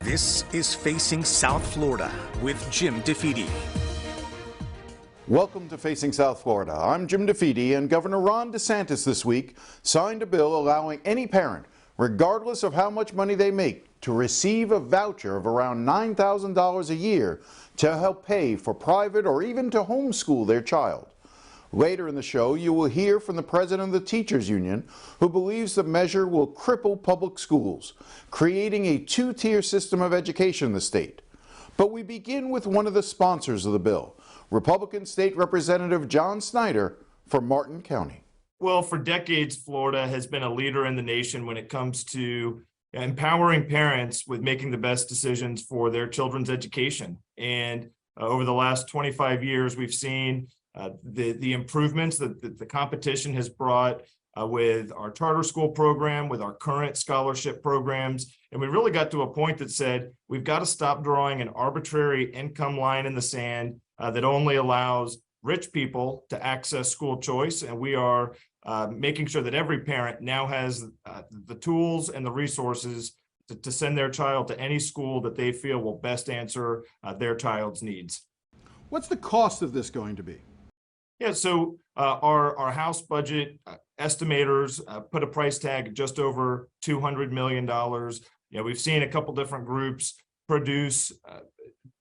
This is Facing South Florida with Jim DeFede. Welcome to Facing South Florida. I'm Jim DeFede, and Governor Ron DeSantis this week signed a bill allowing any parent, regardless of how much money they make, to receive a voucher of around $9,000 a year to help pay for private or even to homeschool their child. Later in the show, you will hear from the president of the Teachers Union, who believes the measure will cripple public schools, creating a two-tier system of education in the state. But we begin with one of the sponsors of the bill, Republican State Representative John Snyder for Martin County. Well, for decades, Florida has been a leader in the nation when it comes to empowering parents with making the best decisions for their children's education. And over the last 25 years, we've seen the improvements that the competition has brought with our charter school program, with our current scholarship programs. And we really got to a point that said, we've got to stop drawing an arbitrary income line in the sand that only allows rich people to access school choice. And we are making sure that every parent now has the tools and the resources to send their child to any school that they feel will best answer their child's needs. What's the cost of this going to be? Yeah, so our House budget estimators put a price tag just over $200 million. We've seen a couple different groups produce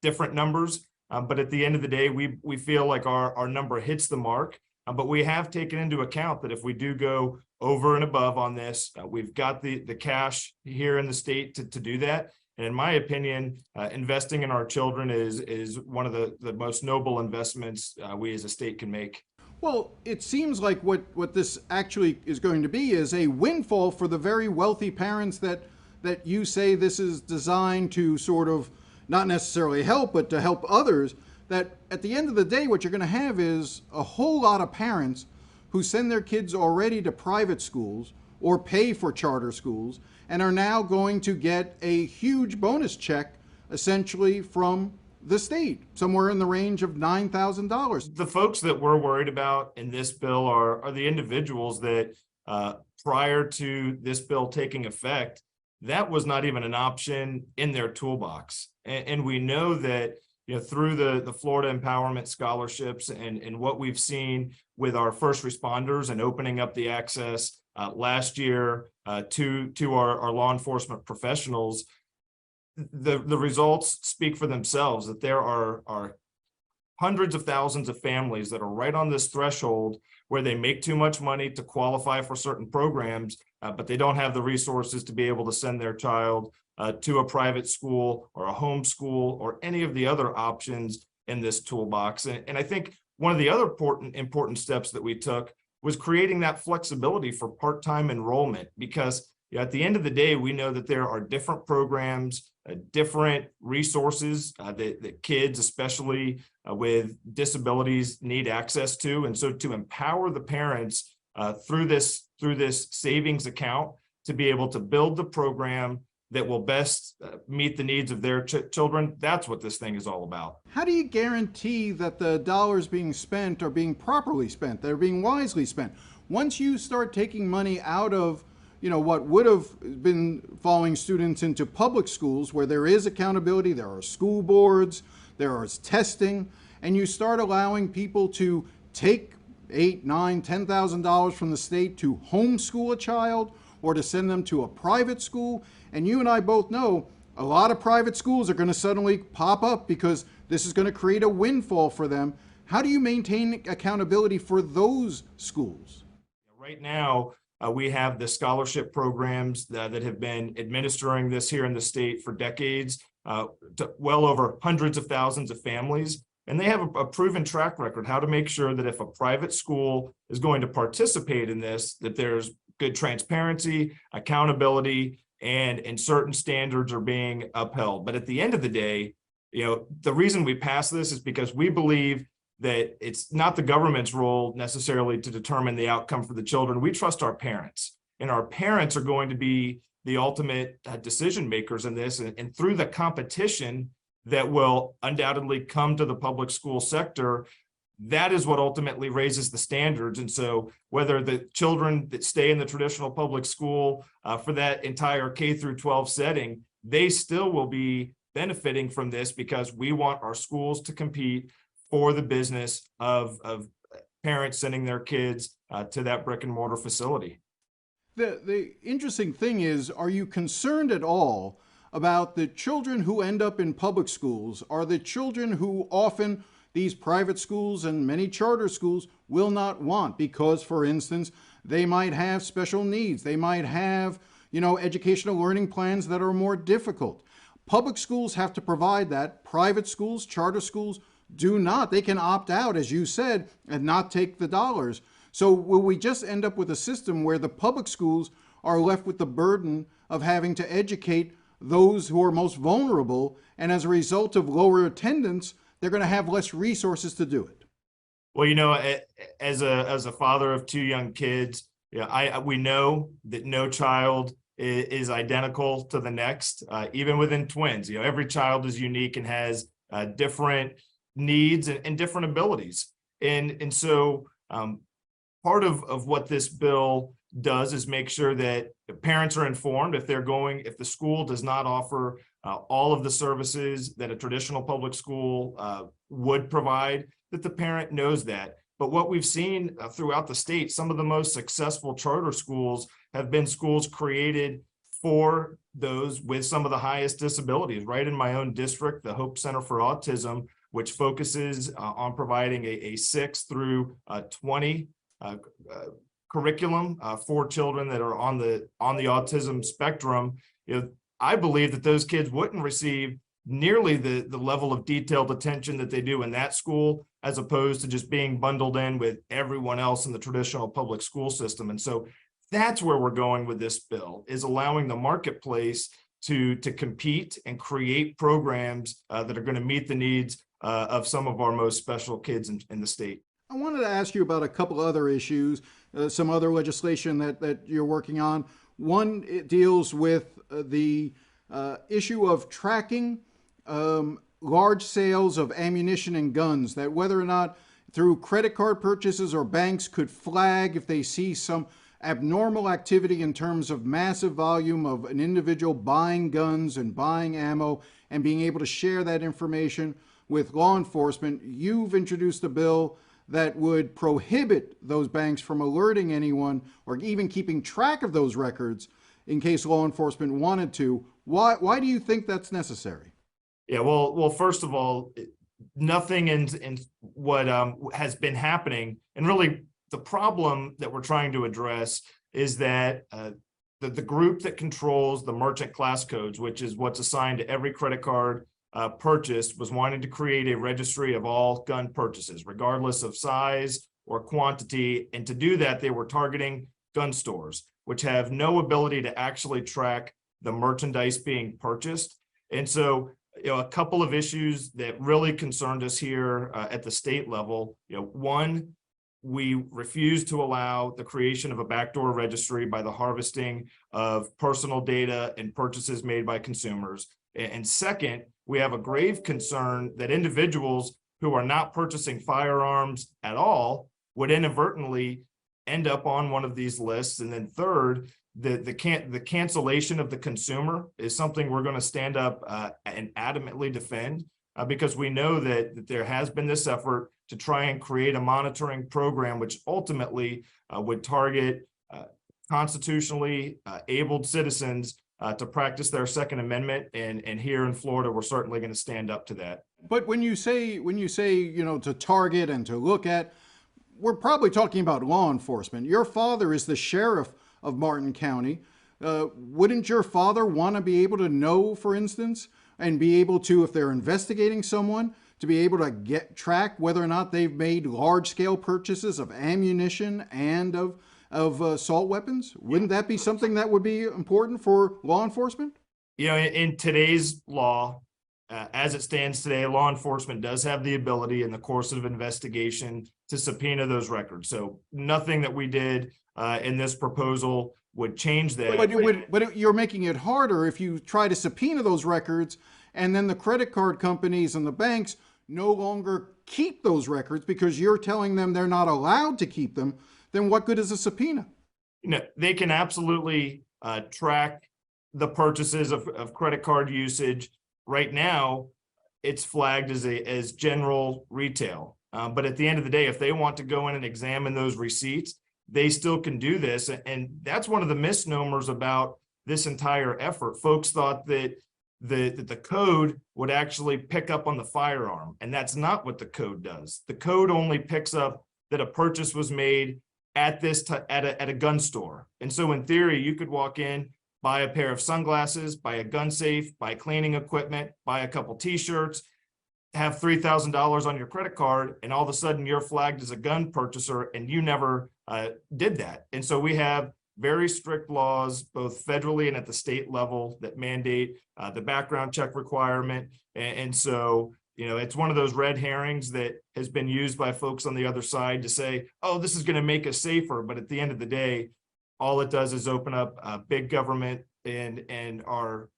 different numbers, but at the end of the day, we feel like our number hits the mark. But we have taken into account that if we do go over and above on this, we've got the cash here in the state to do that. And in my opinion, investing in our children is one of the most noble investments we as a state can make. Well, it seems like what this actually is going to be is a windfall for the very wealthy parents that you say this is designed to sort of not necessarily help, but to help others. That at the end of the day, what you're going to have is a whole lot of parents who send their kids already to private schools or pay for charter schools and are now going to get a huge bonus check essentially from the state, somewhere in the range of $9,000. The folks that we're worried about in this bill are the individuals that prior to this bill taking effect, that was not even an option in their toolbox. And we know that through the Florida Empowerment Scholarships and what we've seen with our first responders and opening up the access last year to our law enforcement professionals, the results speak for themselves, that there are hundreds of thousands of families that are right on this threshold where they make too much money to qualify for certain programs, but they don't have the resources to be able to send their child to a private school or a home school or any of the other options in this toolbox. And I think one of the other important steps that we took was creating that flexibility for part-time enrollment, because at the end of the day, we know that there are different programs, different resources that kids, especially with disabilities, need access to. And so to empower the parents through this savings account to be able to build the program that will best meet the needs of their children, that's what this thing is all about. How do you guarantee that the dollars being spent are being properly spent, they're being wisely spent? Once you start taking money out of what would have been falling students into public schools where there is accountability, there are school boards, there is testing, and you start allowing people to take $8,000, $9,000, $10,000 from the state to homeschool a child or to send them to a private school. And you and I both know a lot of private schools are going to suddenly pop up because this is going to create a windfall for them. How do you maintain accountability for those schools? Right now, we have the scholarship programs that have been administering this here in the state for decades, to well over hundreds of thousands of families. And they have a proven track record how to make sure that if a private school is going to participate in this, that there's good transparency, accountability, and certain standards are being upheld. But at the end of the day, the reason we pass this is because we believe that it's not the government's role necessarily to determine the outcome for the children. We trust our parents, and our parents are going to be the ultimate decision makers in this. And through the competition that will undoubtedly come to the public school sector, that is what ultimately raises the standards. And so whether the children that stay in the traditional public school for that entire K through 12 setting they still will be benefiting from this because we want our schools to compete for the business of parents sending their kids to that brick and mortar facility. The interesting thing is, are you concerned at all about the children who end up in public schools? Are the children who often these private schools and many charter schools will not want because, for instance, they might have special needs. They might have, educational learning plans that are more difficult. Public schools have to provide that. Private schools, charter schools do not. They can opt out, as you said, and not take the dollars. So will we just end up with a system where the public schools are left with the burden of having to educate those who are most vulnerable, and as a result of lower attendance, they're going to have less resources to do it? Well, as a father of two young kids, we know that no child is identical to the next, even within twins. Every child is unique and has different needs and different abilities. And so part of what this bill does is make sure that parents are informed if the school does not offer all of the services that a traditional public school would provide, that the parent knows that. But what we've seen throughout the state, some of the most successful charter schools have been schools created for those with some of the highest disabilities. Right in my own district, the Hope Center for Autism, which focuses on providing a 6 through 20 curriculum for children that are on the autism spectrum. I believe that those kids wouldn't receive nearly the level of detailed attention that they do in that school, as opposed to just being bundled in with everyone else in the traditional public school system. And so that's where we're going with this bill, is allowing the marketplace to compete and create programs that are going to meet the needs of some of our most special kids in the state. I wanted to ask you about a couple other issues, some other legislation that you're working on. One, it deals with the issue of tracking large sales of ammunition and guns, that whether or not through credit card purchases or banks could flag if they see some abnormal activity in terms of massive volume of an individual buying guns and buying ammo, and being able to share that information with law enforcement. You've introduced a bill that would prohibit those banks from alerting anyone or even keeping track of those records in case law enforcement wanted to. Why do you think that's necessary? Yeah, well, first of all, nothing in what has been happening, and really the problem that we're trying to address is that the group that controls the merchant class codes, which is what's assigned to every credit card purchased, was wanting to create a registry of all gun purchases, regardless of size or quantity. And to do that, they were targeting gun stores, which have no ability to actually track the merchandise being purchased. And so, a couple of issues that really concerned us here at the state level. One, we refuse to allow the creation of a backdoor registry by the harvesting of personal data and purchases made by consumers. And second, we have a grave concern that individuals who are not purchasing firearms at all would inadvertently end up on one of these lists. And then third, the cancellation of the consumer is something we're going to stand up and adamantly defend, because we know that there has been this effort to try and create a monitoring program which ultimately would target constitutionally abled citizens to practice their Second Amendment. And here in Florida, we're certainly going to stand up to that. But when you say, to target and to look at, we're probably talking about law enforcement. Your father is the sheriff of Martin County. Wouldn't your father want to be able to know, for instance, and be able to, if they're investigating someone, to be able to track whether or not they've made large-scale purchases of ammunition and of assault weapons? Wouldn't that be something that would be important for law enforcement? In today's law, as it stands today, law enforcement does have the ability in the course of investigation to subpoena those records. So nothing that we did in this proposal would change that. But you're making it harder if you try to subpoena those records, and then the credit card companies and the banks no longer keep those records because you're telling them they're not allowed to keep them. Then what good is a subpoena? They can absolutely track the purchases of credit card usage. Right now, it's flagged as general retail. But at the end of the day, if they want to go in and examine those receipts, they still can do this. And that's one of the misnomers about this entire effort. Folks thought that the code would actually pick up on the firearm, and that's not what the code does. The code only picks up that a purchase was made at a gun store. And so in theory, you could walk in, buy a pair of sunglasses, buy a gun safe, buy cleaning equipment, buy a couple t-shirts, have $3,000 on your credit card, and all of a sudden you're flagged as a gun purchaser and you never did that. And so we have very strict laws, both federally and at the state level, that mandate the background check requirement. And so, it's one of those red herrings that has been used by folks on the other side to say, oh, this is going to make us safer. But at the end of the day, all it does is open up big government and our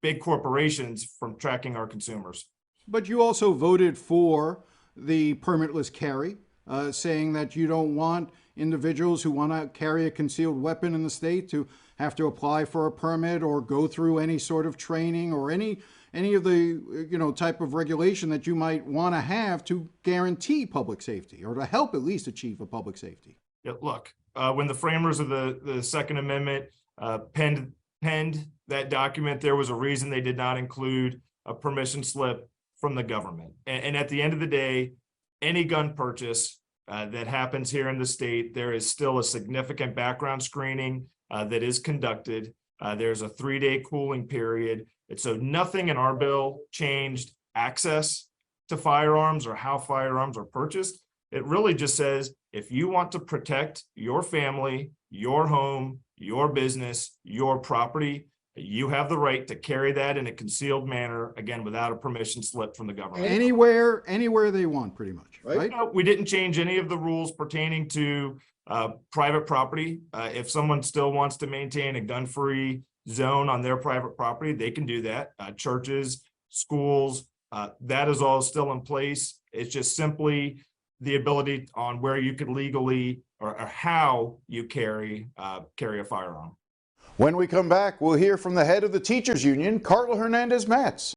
big corporations from tracking our consumers. But you also voted for the permitless carry, saying that you don't want individuals who want to carry a concealed weapon in the state to have to apply for a permit or go through any sort of training or any of the type of regulation that you might want to have to guarantee public safety or to help at least achieve a public safety. Yeah, look, when the framers of the Second Amendment penned that document, there was a reason they did not include a permission slip from the government. And at the end of the day, any gun purchase that happens here in the state, there is still a significant background screening that is conducted. There's a 3-day cooling period. And so nothing in our bill changed access to firearms or how firearms are purchased. It really just says, if you want to protect your family, your home, your business, your property, you have the right to carry that in a concealed manner, again, without a permission slip from the government. Anywhere they want, pretty much, right? No, we didn't change any of the rules pertaining to private property. If someone still wants to maintain a gun-free zone on their private property, they can do that. Churches, schools, that is all still in place. It's just simply the ability on where you could legally or how you carry a firearm. When we come back, we'll hear from the head of the teachers union, Carla Hernandez-Matz.